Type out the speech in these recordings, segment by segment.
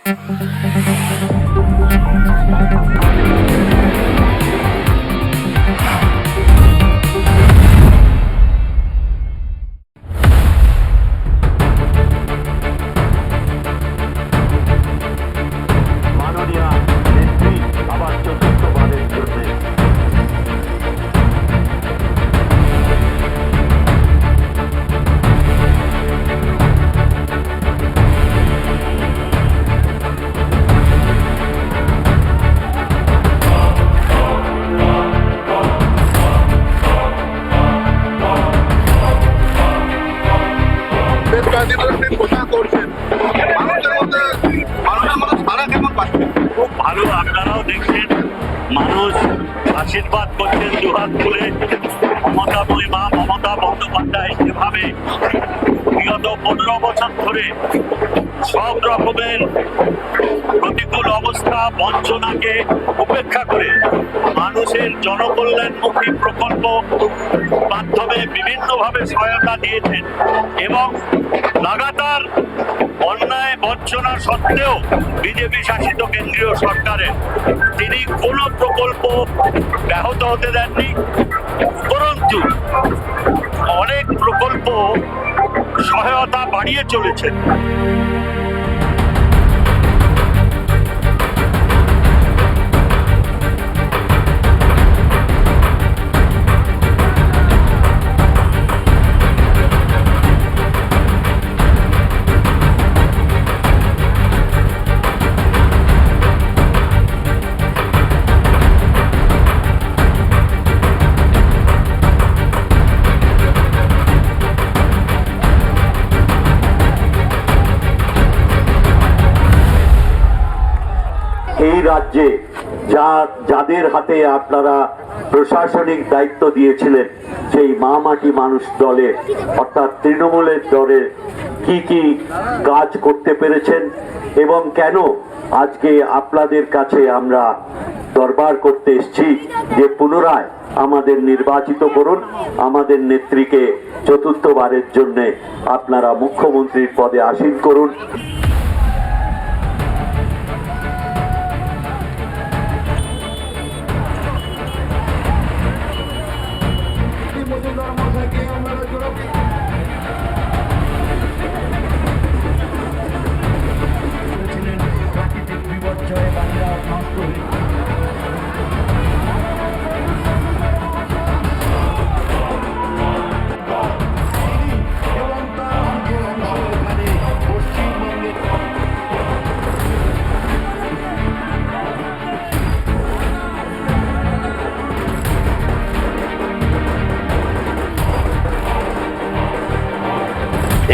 খুব ভালো, আপনারাও দেখছেন মানুষ আশীর্বাদ করছেন দুহাত খুলে। মমতাময়ী মা মমতা বন্দ্যোপাধ্যায় যেভাবে বিগত 15 বছর ধরে সব রকমের প্রতিকূল অবস্থা বঞ্চনাকে উপেক্ষা করে মানুষের জনকল্যাণমুখী প্রকল্প মাধ্যমে বিভিন্নভাবে সহায়তা দিয়েছেন এবং লাগাতার অন্যায় বঞ্চনা সত্ত্বেও বিজেপি শাসিত কেন্দ্রীয় সরকারের তিনি কোনো প্রকল্প ব্যাহত হতে দেননি, উপরন্তু অনেক প্রকল্প সহায়তা বাড়িয়ে চলেছেন। এই রাজ্যে যাদের হাতে আপনারা প্রশাসনিক দায়িত্ব দিয়েছিলেন, সেই মা মাটি মানুষ দলে অর্থাৎ তৃণমূলের দলে কি কি কাজ করতে পেরেছেন এবং কেন আজকে আপনাদের কাছে আমরা দরবার করতে এসেছি যে পুনরায় আমাদের নির্বাচিত করুন, আমাদের নেত্রীকে চতুর্থবারের জন্য আপনারা মুখ্যমন্ত্রীর পদে আসীন করুন।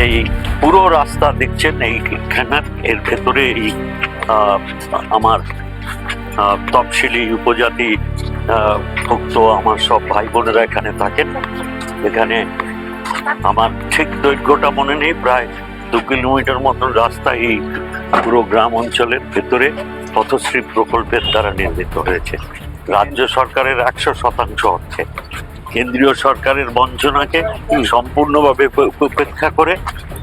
এই পুরো রাস্তা দেখছেন, এইখানে এর ভেতরে এই আমার তফসিলি উপজাতি ভুক্ত আমার সব ভাই বোনেরা এখানে থাকেন। এখানে আমার ঠিক দৈর্ঘ্যটা মনে নেই, প্রায় 2 কিলোমিটার মতন রাস্তা এই পুরো গ্রাম অঞ্চলের ভেতরে পথশ্রী প্রকল্পের দ্বারা নির্মিত হয়েছে। রাজ্য সরকারের 100% অর্থে কেন্দ্রীয় সরকারের বঞ্চনাকে সম্পূর্ণভাবে উপেক্ষা করে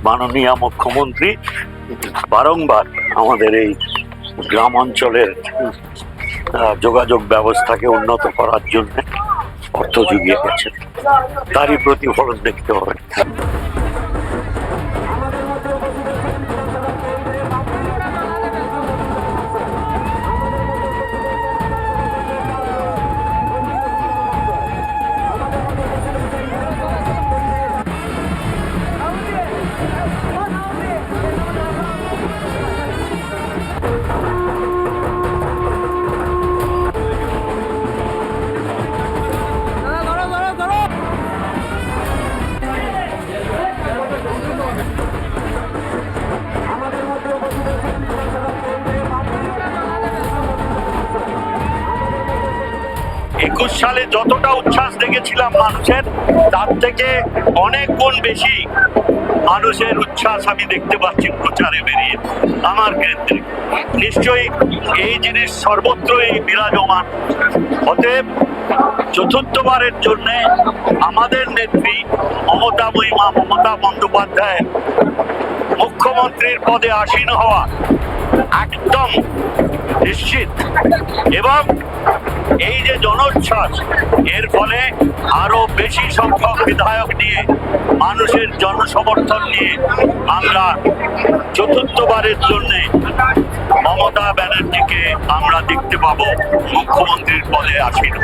মাননীয় মুখ্যমন্ত্রী বারংবার আমাদের এই গ্রাম অঞ্চলের যোগাযোগ ব্যবস্থাকে উন্নত করার জন্য অর্থ জুগিয়ে গেছেন, তারই প্রতিফলন দেখতে হবে। সালে যতটা উচ্ছ্বাস দেখেছিলাম মানুষের, তার থেকে অনেক গুণ বেশি মানুষের উচ্ছ্বাস আমি দেখতে পাচ্ছি প্রচারে বেরিয়ে আমার কেন্দ্রে। নিশ্চয়ই এই জিনিস সর্বত্রই বিরাজমান। অতএব চতুর্থবারের জন্য আমাদের নেত্রী মমতাময়ী মা মমতা বন্দ্যোপাধ্যায় মুখ্যমন্ত্রীর পদে আসীন হওয়া একদম নিশ্চিত। এবং এই যে জনোচ্ছ্বাস, এর ফলে আরো বেশি সংখ্যক বিধায়ক নিয়ে, মানুষের জনসমর্থন নিয়ে আমরা চতুর্থবারের জন্য মমতা ব্যানার্জিকে আমরা দেখতে পাবো মুখ্যমন্ত্রীর পদে আসীন।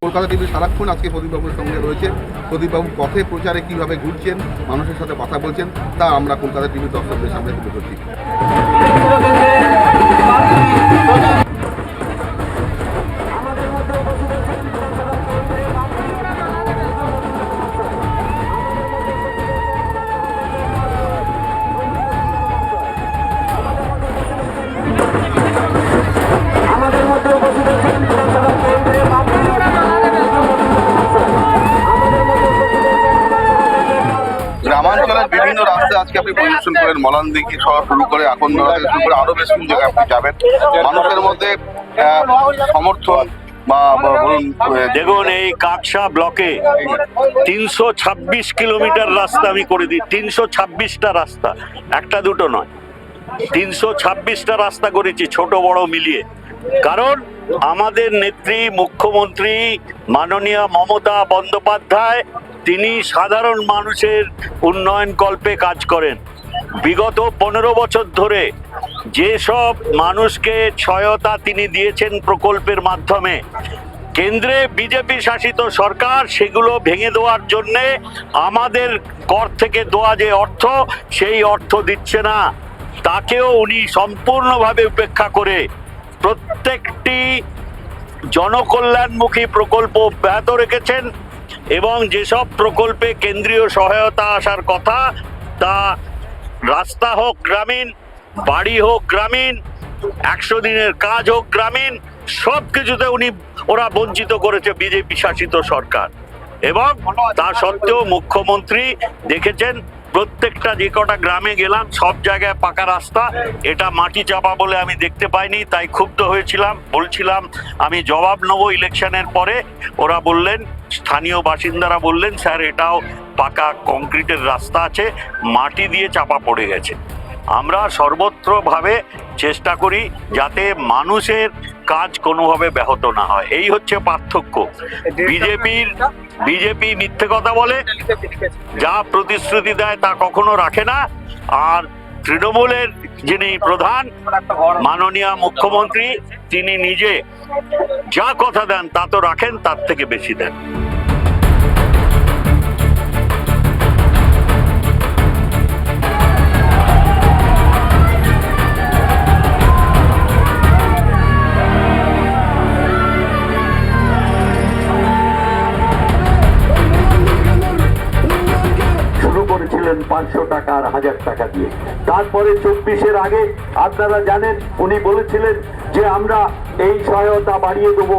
কলকাতা টিভি সারাক্ষণ আজকে প্রদীপবাবুর সঙ্গে রয়েছে। প্রদীপবাবু পথে প্রচারে কিভাবে ঘুরছেন, মানুষের সাথে কথা বলছেন, তা আমরা কলকাতা টিভির দর্শকদের সামনে তুলে ধরছি। গ্রামাঞ্চলের বিভিন্ন রাস্তায় আজকে আপনি পরিদর্শন করেন, মলানদিঘি সহ শুরু করে আকন্দরা থেকে শুরু করে আরো বেশ কিছু জায়গায় আপনি যাবেন। মানুষের মধ্যে সমর্থন বা বলুন, দেখুন এই কাকসা ব্লকে 326 কিলোমিটার রাস্তা আমি করে দিই। 326টা রাস্তা, একটা দুটো নয়, 326টা রাস্তা করেছি, ছোট বড় মিলিয়ে। কারণ আমাদের নেত্রী মুখ্যমন্ত্রী মাননীয় মমতা বন্দ্যোপাধ্যায়, তিনি সাধারণ মানুষের উন্নয়ন কল্পে কাজ করেন। বিগত 15 বছর ধরে যেসব মানুষকে সহায়তা তিনি দিয়েছেন প্রকল্পের মাধ্যমে, কেন্দ্রে বিজেপি শাসিত সরকার সেগুলো ভেঙে দেওয়ার জন্যে আমাদের কর থেকে দেওয়া যে অর্থ, সেই অর্থ দিচ্ছে না। তাকেও উনি সম্পূর্ণভাবে উপেক্ষা করে প্রত্যেকটি জনকল্যাণমুখী প্রকল্প অব্যাহত রেখেছেন। এবং যেসব প্রকল্পে কেন্দ্রীয় সহায়তা আসার কথা, তা রাস্তা হোক গ্রামীণ, বাড়ি হোক গ্রামীণ, 100 দিনের কাজ হোক গ্রামীণ, সব কিছুতে ওরা বঞ্চিত করেছে বিজেপি শাসিত সরকার। এবং তা সত্ত্বেও মুখ্যমন্ত্রী দেখেছেন প্রত্যেকটা যে কটা গ্রামে গেলাম সব জায়গায় পাকা রাস্তা। এটা মাটি চাপা বলে আমি দেখতে পাইনি, তাই ক্ষুব্ধ হয়েছিলাম। বলছিলাম আমি জবাব নেব ইলেকশনের পরে। ওরা বললেন, স্থানীয় বাসিন্দারা বললেন, স্যার এটাও পাকা কংক্রিটের রাস্তা আছে, মাটি দিয়ে চাপা পড়ে গেছে। আমরা সর্বত্রভাবে চেষ্টা করি যাতে মানুষের কাজ কোনোভাবে ব্যাহত না হয়। এই হচ্ছে পার্থক্য। বিজেপি মিথ্যে কথা বলে, যা প্রতিশ্রুতি দেয় তা কখনো রাখে না। আর তৃণমূলের যিনি প্রধান মাননীয় মুখ্যমন্ত্রী, তিনি নিজে যা কথা দেন তা তো রাখেন, তার থেকে বেশি দেন। করেছিলেন 500 টাকা আর 1000 টাকা দিয়ে। তারপরে 24-এর আগে আপনারা জানেন উনি বলেছিলেন যে আমরা এই সহায়তা বাড়িয়ে দেবো।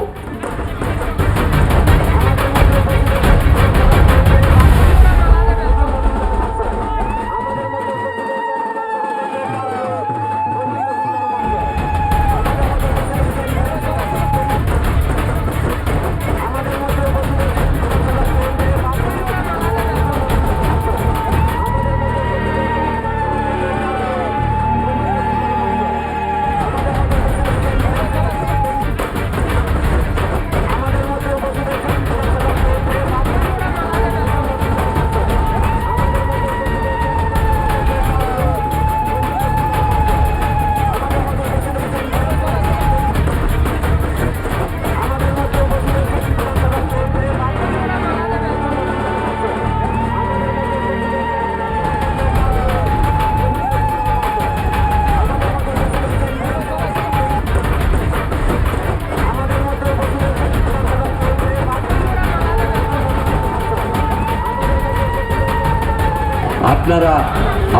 আপনারা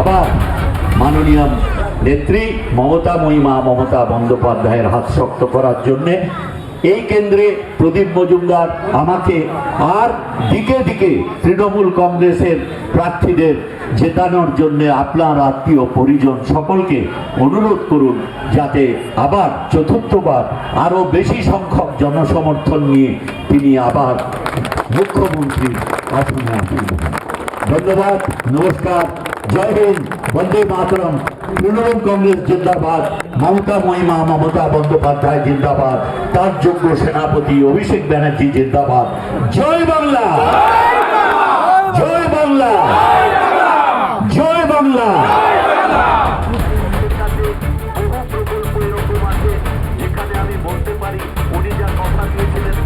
আবার মাননীয় নেত্রী মমতা বন্দ্যোপাধ্যায়ের হাত শক্ত করার জন্যে এই কেন্দ্রে প্রদীপ মজুমদার আমাকে আর দিকে দিকে তৃণমূল কংগ্রেসের প্রার্থীদের জেতানোর জন্য আপনার আত্মীয় পরিজন সকলকে অনুরোধ করুন যাতে আবার চতুর্থবার আরো বেশি সংখ্যক জনসমর্থন নিয়ে তিনি আবার মুখ্যমন্ত্রীর আসনে আসেন। ধন্যবাদ, নমস্কার, জয় হিন্দ, বন্দে মাতরম। তৃণমূল কংগ্রেস জিন্দাবাদ, মমতা বন্দ্যোপাধ্যায় জিন্দাবাদ, তার যোগ্য সেনাপতি অভিষেক ব্যানার্জি জিন্দাবাদ। জয় বাংলা, জয় বাংলা, জয় বাংলা। যেখানে আমি বলতে পারি উনি যা কথা দিয়েছিলেন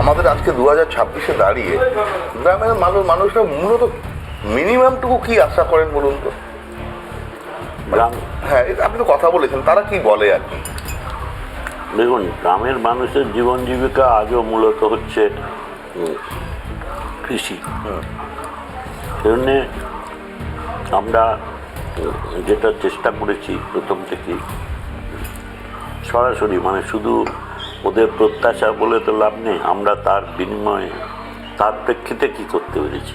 আমাদের আজকে 2026-এ দাঁড়িয়ে গ্রামের মানুষরা মূলত মিনিমামটুকু কি আশা করেন বলুন তো? গ্রাম, হ্যাঁ, আপনি তো কথা বলেছেন, তারা কি বলে আর কি? দেখুন, গ্রামের মানুষের জীবন জীবিকা আজও মূলত হচ্ছে কৃষি। সেজন্যে আমরা যেটা চেষ্টা করেছি প্রথম থেকে সরাসরি, মানে শুধু ওদের প্রত্যাশা বলে তো লাভ নেই, আমরা তার বিনিময়ে তার প্রেক্ষিতে কি করতে পেরেছি।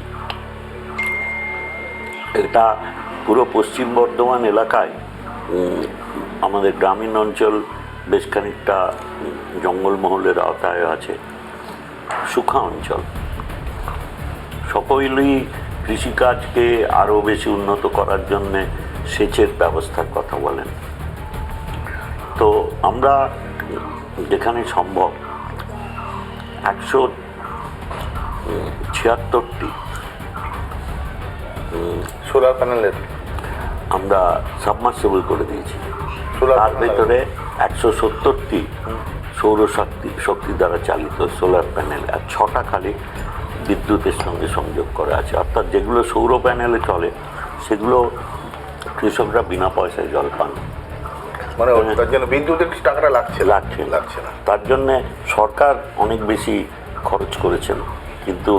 এটা পুরো পশ্চিম বর্ধমান এলাকায় আমাদের গ্রামীণ অঞ্চল বেশ খানিকটা জঙ্গলমহলের আওতায় আছে, শুখা অঞ্চল। সকলেই কৃষিকাজকে আরও বেশি উন্নত করার জন্যে সেচের ব্যবস্থার কথা বলেন। তো আমরা যেখানে সম্ভব 176টি সোলার প্যানেলের আমরা সাবমার্সিবল করে দিয়েছি। তার ভেতরে 170টি শক্তি দ্বারা চালিত সোলার প্যানেল, আর 6টা খালি বিদ্যুতের সঙ্গে সংযোগ করা আছে। অর্থাৎ যেগুলো সৌর প্যানেলে চলে সেগুলো কৃষকরা বিনা পয়সায় জল পান। মানে তার জন্য বিদ্যুতের টাকাটা লাগছে না। তার জন্যে সরকার অনেক বেশি খরচ করেছেন, কিন্তু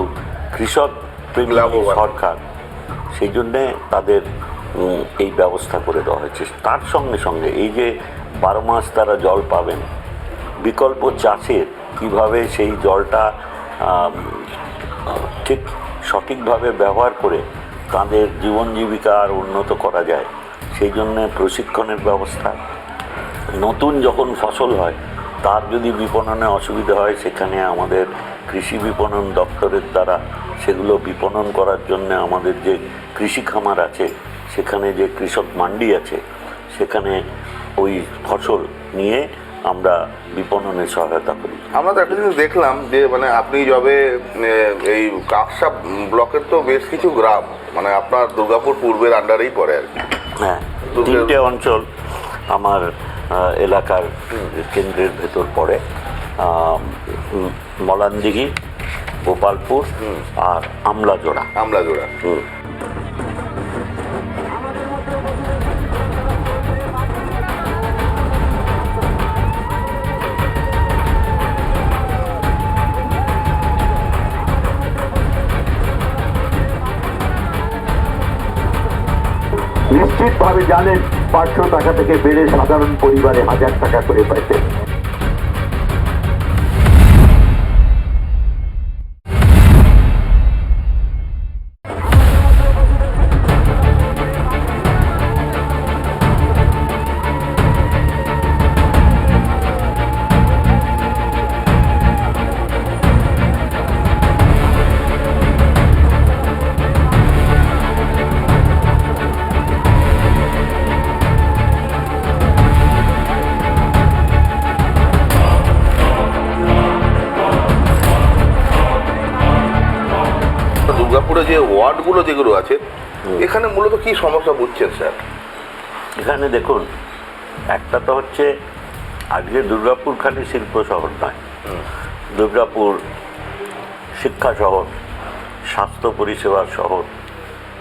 কৃষক সরকার, সেই জন্যে তাদের এই ব্যবস্থা করে দেওয়া হয়েছে। তার সঙ্গে সঙ্গে এই যে 12 মাস তারা জল পাবেন, বিকল্প চাষের কিভাবে সেই জলটা ঠিক সঠিকভাবে ব্যবহার করে তাদের জীবন জীবিকা আর উন্নত করা যায়, সেই জন্যে প্রশিক্ষণের ব্যবস্থা। নতুন যখন ফসল হয় তার যদি বিপণনে অসুবিধা হয়, সেখানে আমাদের কৃষি বিপণন দপ্তরের দ্বারা সেগুলো বিপণন করার জন্য আমাদের যে কৃষি খামার আছে, সেখানে যে কৃষক মান্ডি আছে, সেখানে ওই ফসল নিয়ে আমরা বিপণনে সহায়তা করি। আমরা তো একটা জিনিস দেখলাম যে মানে আপনি যবে এই কাকসা ব্লকের তো বেশ কিছু গ্রাম, মানে আপনার দুর্গাপুর পূর্বের আন্ডারেই পড়ে আর কি। হ্যাঁ, 3টে অঞ্চল আমার এলাকার কেন্দ্রের ভেতর পড়ে, মলানদিঘি, গোপালপুর আর আমলাজোড়া। নিশ্চিতভাবে জানেন 500 টাকা থেকে বেড়ে সাধারণ পরিবারে 1000 টাকা করে পাইতেন। ওয়ার্ডগুলো যেগুলো আছে এখানে মূলত কি সমস্যা বুঝছেন স্যার? এখানে দেখুন, একটা তো হচ্ছে আজকে দুর্গাপুর খালি শিল্প শহর নয়, দুর্গাপুর শিক্ষা শহর, স্বাস্থ্য পরিষেবার শহর,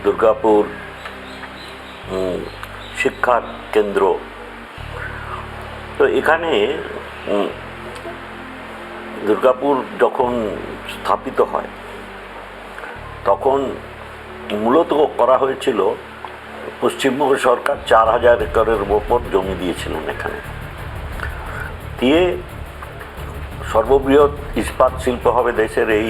দুর্গাপুর শিক্ষার কেন্দ্র। তো এখানে দুর্গাপুর যখন স্থাপিত হয় তখন মূলত করা হয়েছিল, পশ্চিমবঙ্গ সরকার 4000 একরের ওপর জমি দিয়েছিলেন এখানে, দিয়ে সর্ববৃহৎ ইস্পাত শিল্প হবে দেশের এই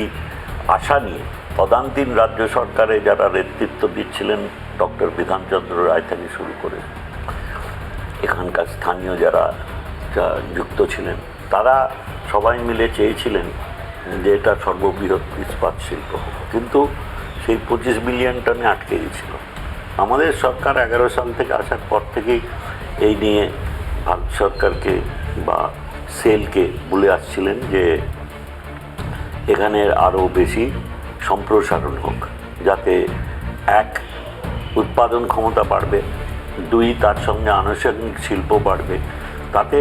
আশা নিয়ে তদানীন্তন রাজ্য সরকারে যারা নেতৃত্ব দিচ্ছিলেন, ডক্টর বিধানচন্দ্র রায় থেকে শুরু করে এখানকার স্থানীয় যারা যুক্ত ছিলেন, তারা সবাই মিলে চেয়েছিলেন যে এটা সর্ববৃহৎ ইস্পাত শিল্প, কিন্তু সেই 25 মিলিয়ন টনে আটকে গেছিল। আমাদের সরকার 11 সাল থেকে আসার পর থেকেই এই নিয়ে ভারত সরকারকে বা সেলকে বলে আসছিলেন যে এখানে আরও বেশি সম্প্রসারণ হোক, যাতে এক উৎপাদন ক্ষমতা বাড়বে, দুই তার সঙ্গে আনুষঙ্গিক শিল্প বাড়বে, তাতে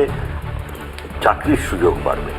চাকরির সুযোগ বাড়বে।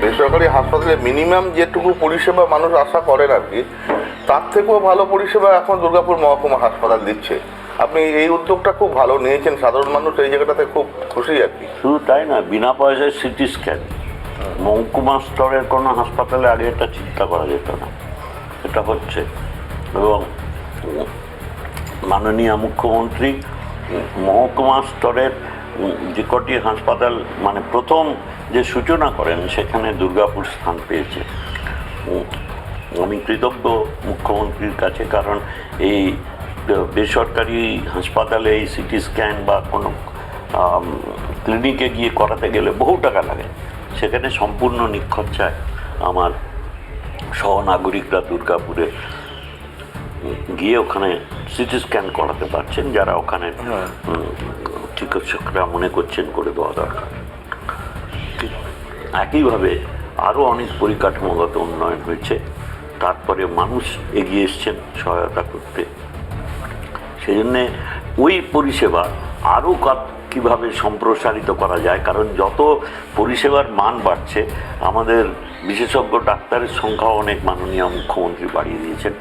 বেসরকারি হাসপাতালে মিনিমাম যেটুকু পরিষেবা মানুষ আশা করেন আর কি, তার থেকেও ভালো পরিষেবা এখন দুর্গাপুর মহকুমা হাসপাতাল দিচ্ছে। আপনি এই উদ্যোগটা খুব ভালো নিয়েছেন, সাধারণ মানুষ এই জায়গাটাতে খুব খুশি আর কি। শুধু তাই না, বিনা পয়সায় সিটি স্ক্যান মহকুমা স্তরের কোনো হাসপাতালে আগে এটা চিন্তা করা যেত না, এটা হচ্ছে। এবং মাননীয় মুখ্যমন্ত্রী মহকুমা স্তরের যে কটি হাসপাতাল মানে প্রথম যে সূচনা করেন, সেখানে দুর্গাপুর স্থান পেয়েছে। আমি কৃতজ্ঞ মুখ্যমন্ত্রীর কাছে, কারণ এই বেসরকারি হাসপাতালে এই সিটি স্ক্যান বা কোনো ক্লিনিকে গিয়ে করাতে গেলে বহু টাকা লাগে, সেখানে সম্পূর্ণ নিখরচায় আমার সহনাগরিকরা দুর্গাপুরে গিয়ে ওখানে সিটি স্ক্যান করাতে পারছেন, যারা ওখানে চিকিৎসকরা মনে করছেন করে দেওয়া দরকার। একইভাবে আরও অনেক পরিকাঠামোগত উন্নয়ন হয়েছে, তারপরে মানুষ এগিয়ে এসছেন সহায়তা করতে। সেই জন্যে ওই পরিষেবা আরও কীভাবে সম্প্রসারিত করা যায়, কারণ যত পরিষেবার মান বাড়ছে, আমাদের বিশেষজ্ঞ ডাক্তারের সংখ্যাও অনেক মাননীয় মুখ্যমন্ত্রী বাড়িয়ে দিয়েছেন।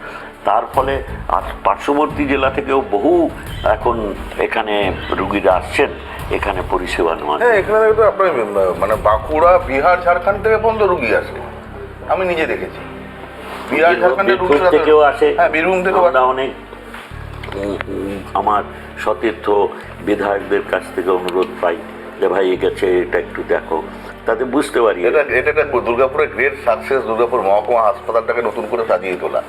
তার ফলে আর পার্শ্ববর্তী জেলা থেকেও বহু এখন এখানে রুগীরা আসছেন, এখানে পরিষেবা নেওয়া। হ্যাঁ, এখানে তো আপনার মানে বাঁকুড়া, বিহার, ঝাড়খণ্ড থেকে পর্যন্ত রুগী আসে, আমি নিজে দেখেছি। বিহার, ঝাড়খণ্ডের রুগীরা থেকেও আসে, হ্যাঁ, বীরভূম থেকেও আসে। অনেক আমার সতীর্থ বিধায়কদের কাছ থেকে অনুরোধ পাই যে ভাই গেছে, এটা একটু দেখো, তাতে বুঝতে পারি এটা একটা দুর্গাপুরের গ্রেট সাকসেস, দুর্গাপুর মহকুমা হাসপাতালটাকে নতুন করে সাজিয়ে তোলা।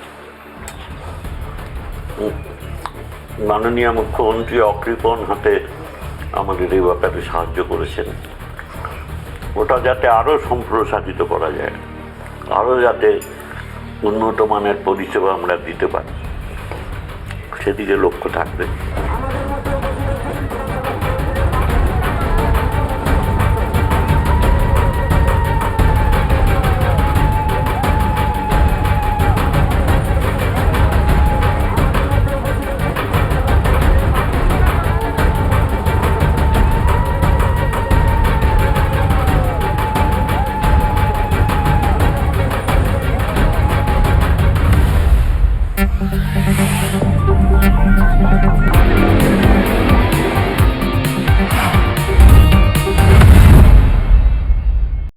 মাননীয় মুখ্যমন্ত্রী অকৃপণ হাতে আমাদের এই ব্যাপারে সাহায্য করেছেন, ওটা যাতে আরও সম্প্রসারিত করা যায়, আরও যাতে উন্নত মানের পরিষেবা আমরা দিতে পারি, সেদিকে লক্ষ্য থাকবে।